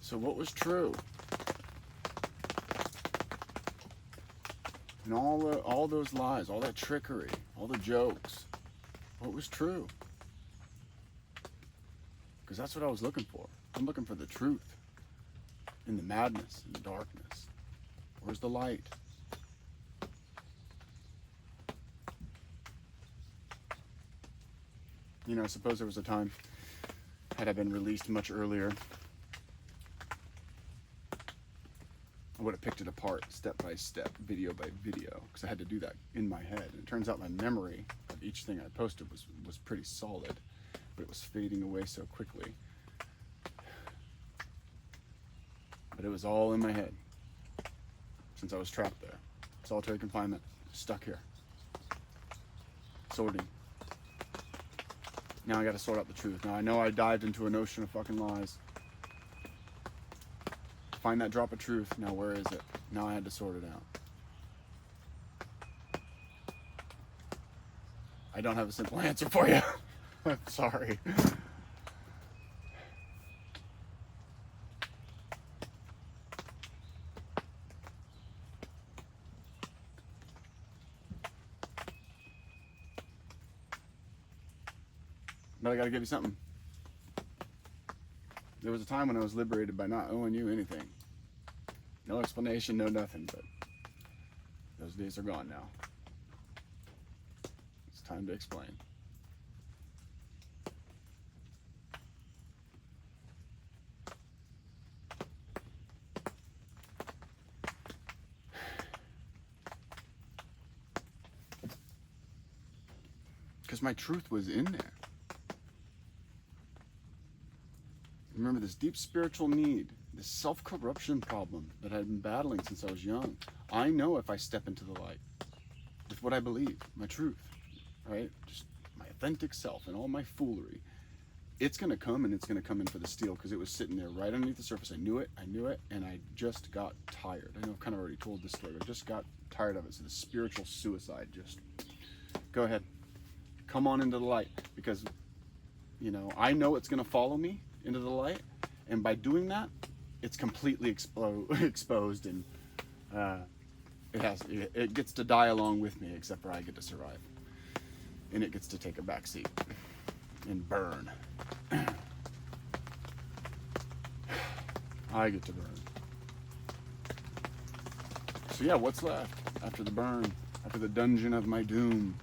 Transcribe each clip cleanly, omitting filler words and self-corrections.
So what was true? And all those lies, all that trickery, all the jokes, what was true? Because that's what I was looking for. I'm looking for the truth in the madness, in the darkness. Where's the light? You know, I suppose there was a time, had I been released much earlier, I would have picked it apart step by step, video by video, because I had to do that in my head. And it turns out my memory of each thing I posted was pretty solid, but it was fading away so quickly. But it was all in my head since I was trapped there. Solitary confinement, stuck here, sorting. Now I gotta sort out the truth. Now I know I dived into an ocean of fucking lies. Find that drop of truth. Now where is it? Now I had to sort it out. I don't have a simple answer for you. I'm sorry. But I gotta give you something. There was a time when I was liberated by not owing you anything. No explanation, no nothing, but those days are gone now. It's time to explain. Because my truth was in there. Remember this deep spiritual need, this self-corruption problem that I've been battling since I was young. I know if I step into the light with what I believe, my truth, right? Just my authentic self and all my foolery, it's gonna come, and it's gonna come in for the steal, because it was sitting there right underneath the surface. I knew it, and I just got tired. I know I've kind of already told this story, but I just got tired of it. So the spiritual suicide, just go ahead, come on into the light, because you know, I know it's gonna follow me into the light, and by doing that, it's completely exposed, and it gets to die along with me, except for I get to survive, and it gets to take a back seat and burn. I get to burn. So yeah, what's left after the burn, after the dungeon of my doom?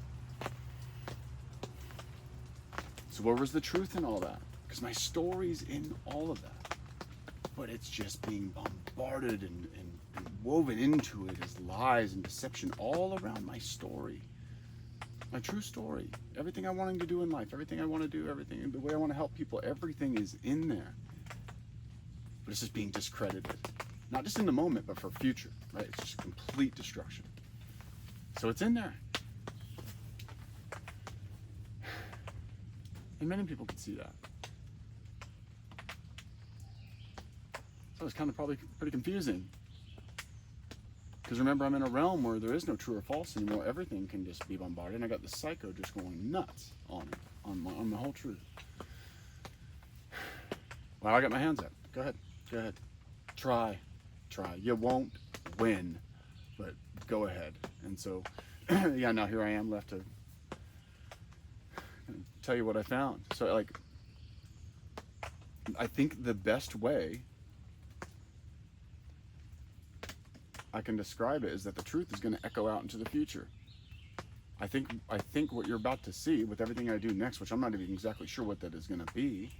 So where was the truth in all that? Because my story's in all of that, but it's just being bombarded and woven into it as lies and deception all around my story, my true story. Everything I'm wanting to do in life, everything I want to do, everything, the way I want to help people, everything is in there, but it's just being discredited, not just in the moment, but for future, right? It's just complete destruction. So it's in there. And many people can see that. So it's kind of probably pretty confusing. Because remember, I'm in a realm where there is no true or false anymore. Everything can just be bombarded. And I got the psycho just going nuts on it, on the whole truth. Well, I got my hands up. Go ahead. Try. You won't win, but go ahead. And so, yeah, now here I am left to tell you what I found. So, like, I think the best way I can describe it is that the truth is going to echo out into the future. I think what you're about to see with everything I do next, which I'm not even exactly sure what that is going to be,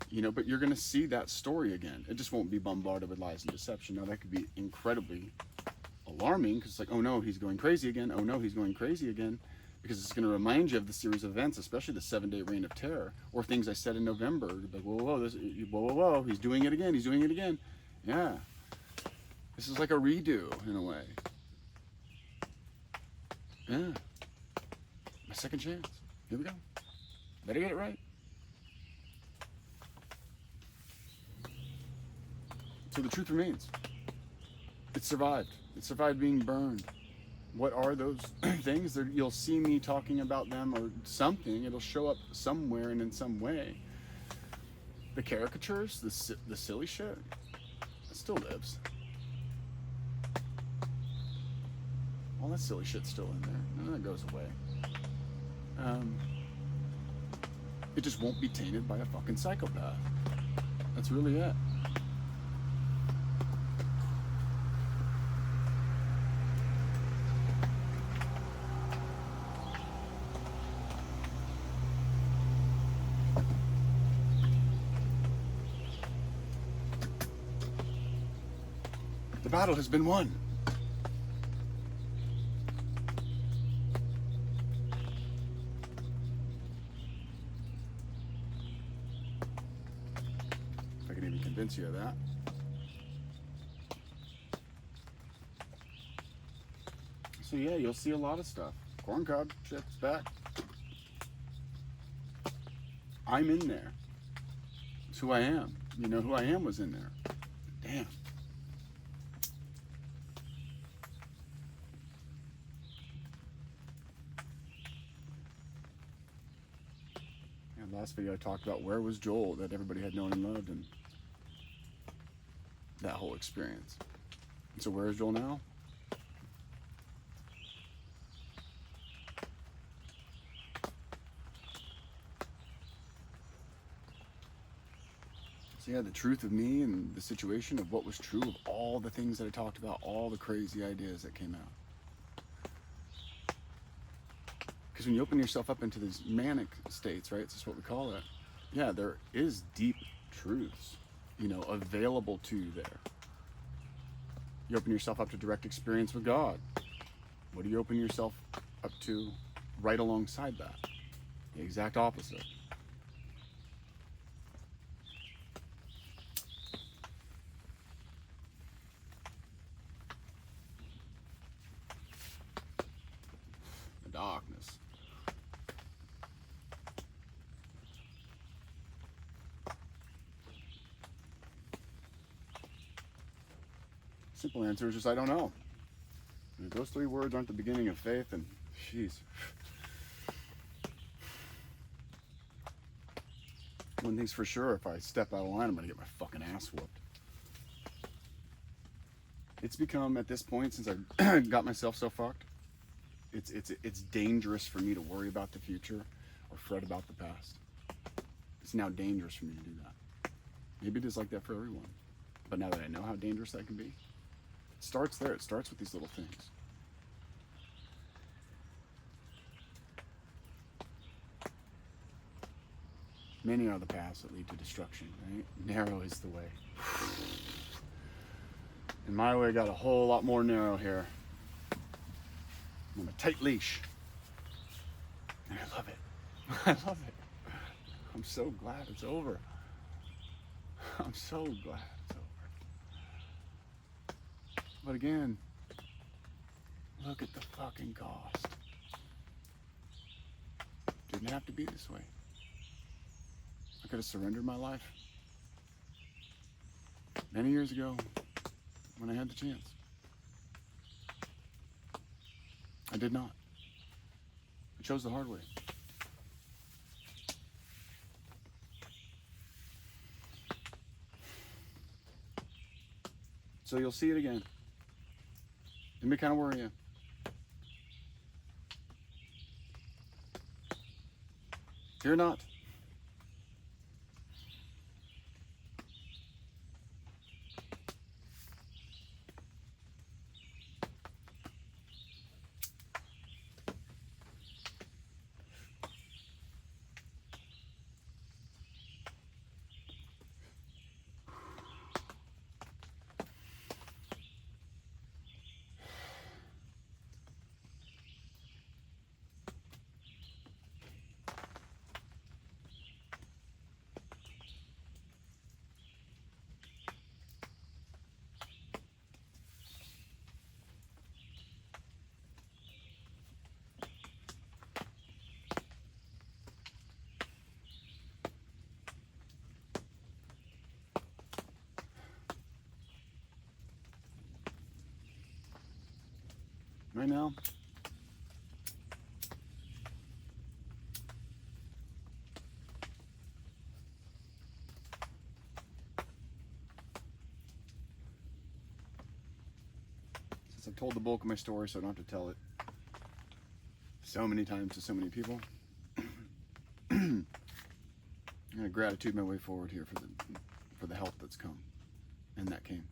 you know, but you're going to see that story again. It just won't be bombarded with lies and deception. Now, that could be incredibly alarming, because it's like, oh no, he's going crazy again. Oh no, he's going crazy again. Because it's going to remind you of the series of events, especially the 7-day reign of terror, or things I said in November. Like, whoa, he's doing it again. Yeah. This is like a redo, in a way. Yeah. My second chance. Here we go. Better get it right. So the truth remains. It survived. It survived being burned. What are those things? You'll see me talking about them or something. It'll show up somewhere and in some way. The caricatures, the silly shit, it still lives. All that silly shit's still in there. None of that goes away. It just won't be tainted by a fucking psychopath. That's really it. The battle has been won. If I can even convince you of that. So yeah, you'll see a lot of stuff. Corn cob shit's back. I'm in there. It's who I am. You know, who I am was in there. Damn. And last video I talked about where was Joel that everybody had known and loved, and that whole experience. And so where is Joel now? So yeah, the truth of me and the situation of what was true of all the things that I talked about, all the crazy ideas that came out. Because when you open yourself up into these manic states, right, that's what we call it, yeah, there is deep truths, you know, available to you there. You open yourself up to direct experience with God. What do you open yourself up to right alongside that? The exact opposite. The darkness. Simple answer is just I don't know. And if those three words aren't the beginning of faith, then jeez. One thing's for sure, if I step out of line, I'm gonna get my fucking ass whooped. It's become, at this point, since I got myself so fucked, it's dangerous for me to worry about the future or fret about the past. It's now dangerous for me to do that. Maybe it is like that for everyone. But now that I know how dangerous that can be, it starts there. It starts with these little things. Many are the paths that lead to destruction, right? Narrow is the way. And my way got a whole lot more narrow here. I'm on a tight leash. And I love it. I love it. I'm so glad it's over. I'm so glad it's over. But again, look at the fucking cost. Didn't have to be this way. I could have surrendered my life many years ago when I had the chance. I did not. I chose the hard way. So you'll see it again. It may kind of worry you. Fear not. Right now, since I've told the bulk of my story, so I don't have to tell it so many times to so many people, I'm gonna gratitude my way forward here for the help that's come and that came.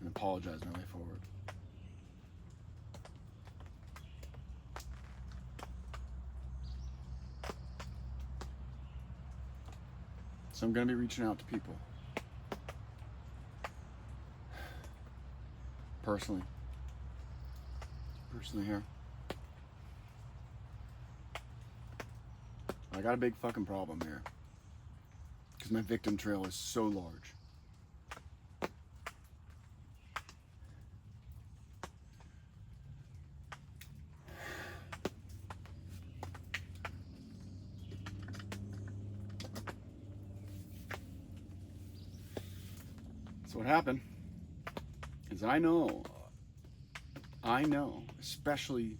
And apologize my way forward. So I'm going to be reaching out to people. Personally here. I got a big fucking problem here. Because my victim trail is so large. So what happened is I know, especially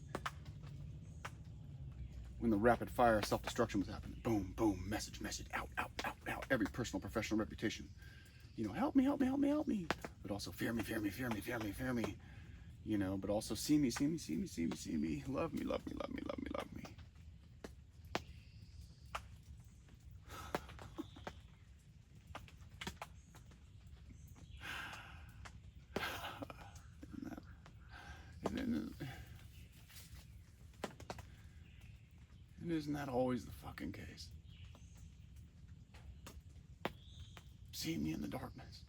when the rapid fire self-destruction was happening. Boom, boom, message, out, every personal, professional reputation. You know, help me. But also fear me. You know, but also see me. Love me. And isn't that always the fucking case? See me in the darkness.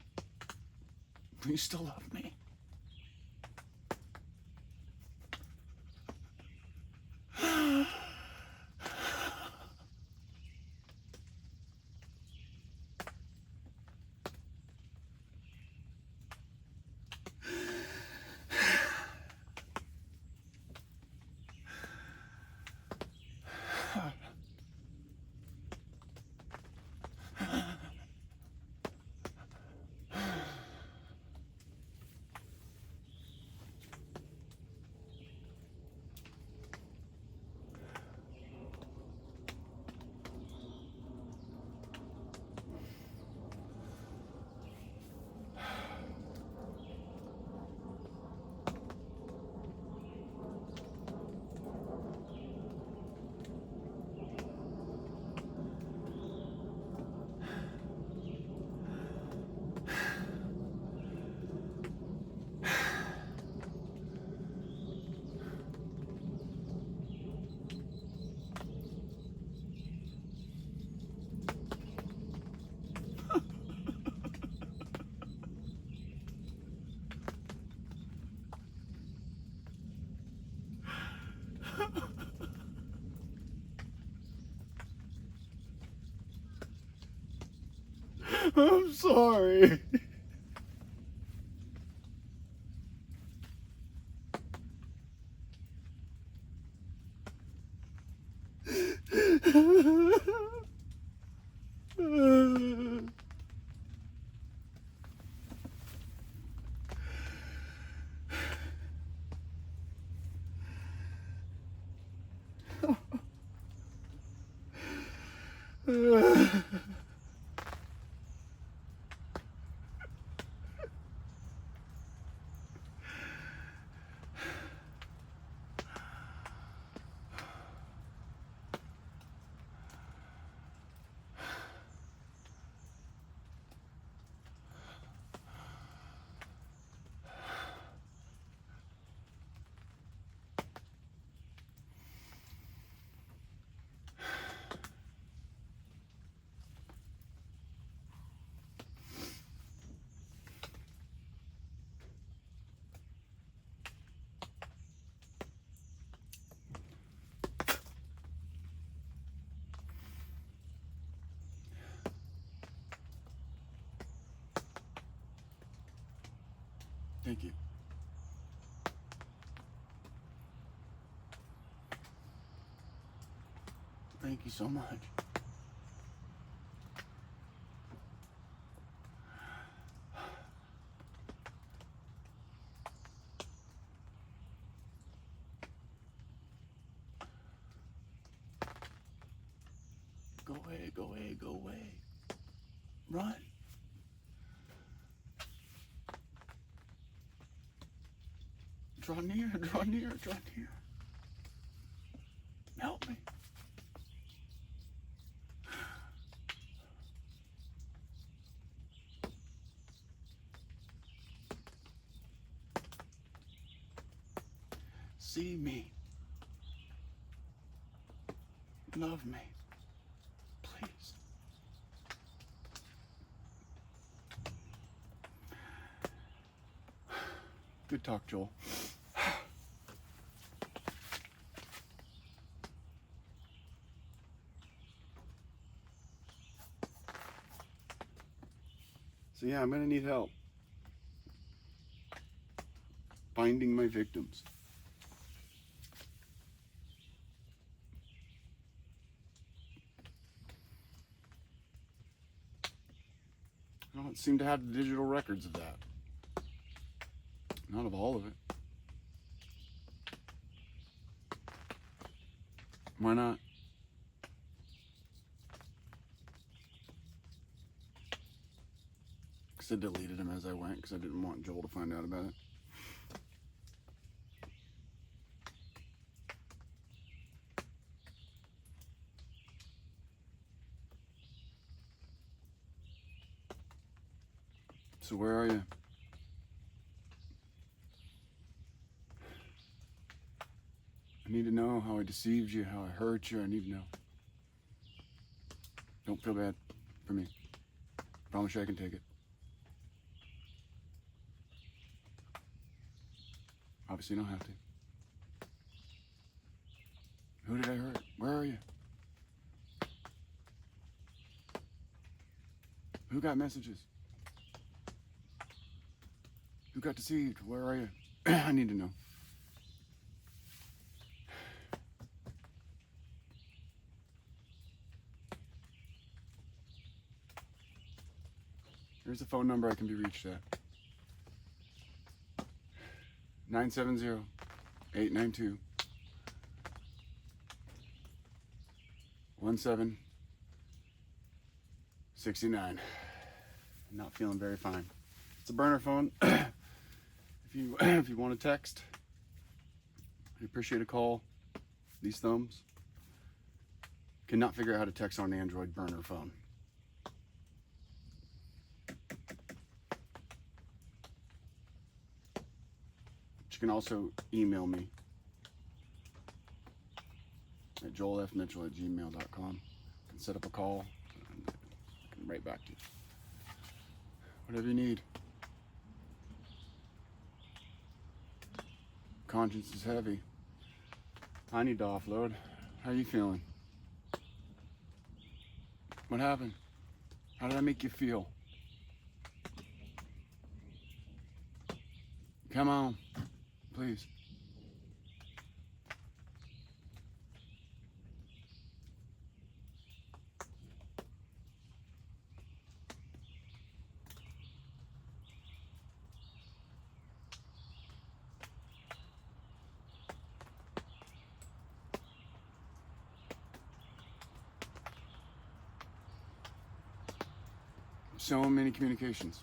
You still love me. I'm sorry. Thank you. Thank you so much. Go away. Run. Draw near, draw near, draw near. Help me. See me. Love me. Please. Good talk, Joel. So yeah, I'm gonna need help finding my victims. I don't seem to have the digital records of that. Not of all of it. Why not? Because I deleted them as I went because I didn't want Joel to find out about it. So where are you? I need to know how I deceived you, how I hurt you. I need to know. Don't feel bad for me. Promise you I can take it. Obviously you don't have to. Who did I hurt? Where are you? Who got messages? Who got deceived? Where are you? I need to know. Here's the phone number I can be reached at. 970-892-1769. I'm not feeling very fine. It's a burner phone. If you want to text, I appreciate a call. These thumbs. Cannot figure out how to text on an Android burner phone. You can also email me at joelfmitchell@gmail.com. You can set up a call and I can write back to you. Whatever you need. Conscience is heavy. I need to offload. How are you feeling? What happened? How did I make you feel? Come on, please. So many communications.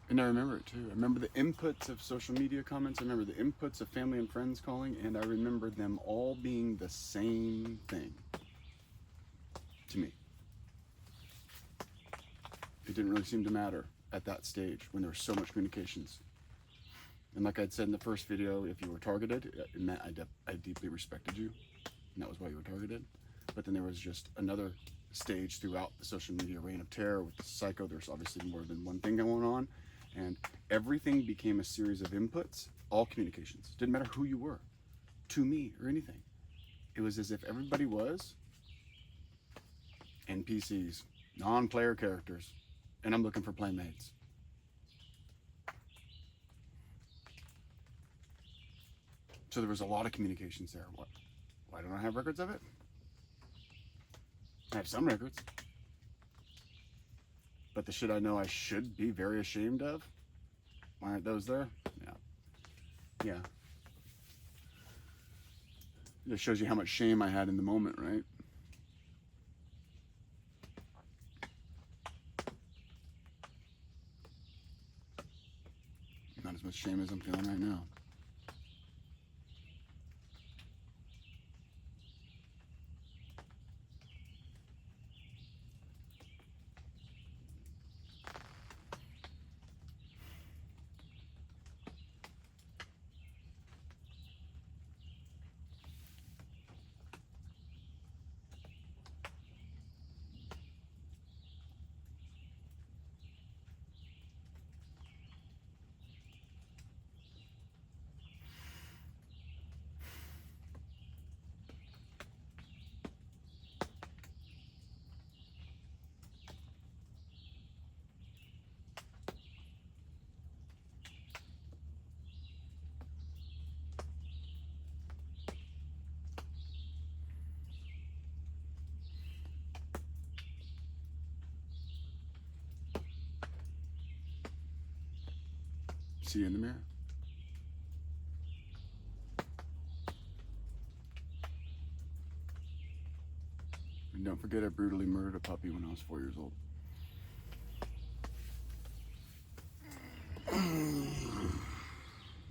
And I remember it too. I remember the inputs of social media comments. I remember the inputs of family and friends calling. And I remember them all being the same thing to me. It didn't really seem to matter at that stage when there was so much communications. And like I'd said in the first video, if you were targeted, it meant I deeply respected you. And that was why you were targeted. But then there was just another stage throughout the social media reign of terror with the psycho. There's obviously more than one thing going on. And everything became a series of inputs, all communications. Didn't matter who you were, to me or anything. It was as if everybody was NPCs, non-player characters, and I'm looking for playmates. So there was a lot of communications there. Why don't I have records of it? I have some records. But the shit I know I should be very ashamed of, why aren't those there? Yeah. It just shows you how much shame I had in the moment, right? as much shame as I'm feeling right now. See you in the mirror. And don't forget I brutally murdered a puppy when I was 4 years old.